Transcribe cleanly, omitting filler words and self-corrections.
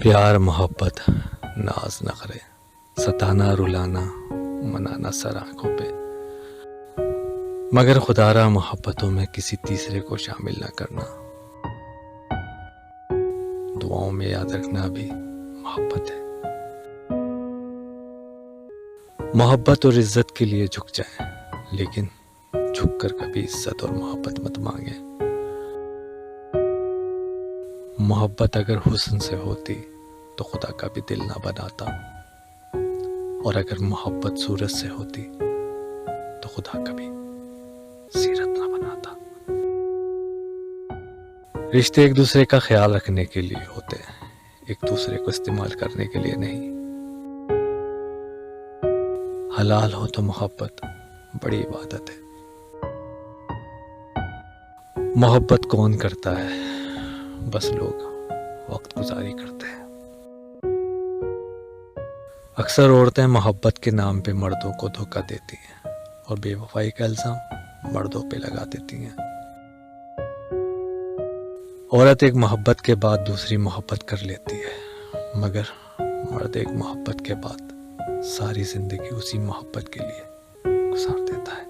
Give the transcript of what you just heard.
प्यार मोहब्बत नाज नखरे, सताना रुलाना मनाना सर आंखों पे, मगर खुदारा मोहब्बतों में किसी तीसरे को शामिल न करना। दुआओं में याद रखना भी मोहब्बत है। मोहब्बत और इज्जत के लिए झुक जाए, लेकिन झुककर कभी इज्जत और मोहब्बत मत मांगे। मोहब्बत अगर हुस्न से होती तो खुदा का भी दिल ना बनाता, और अगर मोहब्बत सूरत से होती तो खुदा कभी सीरत ना बनाता। रिश्ते एक दूसरे का ख्याल रखने के लिए होते हैं, एक दूसरे को इस्तेमाल करने के लिए नहीं। हलाल हो तो मोहब्बत बड़ी इबादत है। मोहब्बत कौन करता है, बस लोग वक्त गुजारी करते हैं। अक्सर औरतें मोहब्बत के नाम पे मर्दों को धोखा देती हैं और बेवफाई का इल्जाम मर्दों पे लगा देती हैं। औरत एक मोहब्बत के बाद दूसरी मोहब्बत कर लेती है, मगर मर्द एक मोहब्बत के बाद सारी जिंदगी उसी मोहब्बत के लिए गुजार देता है।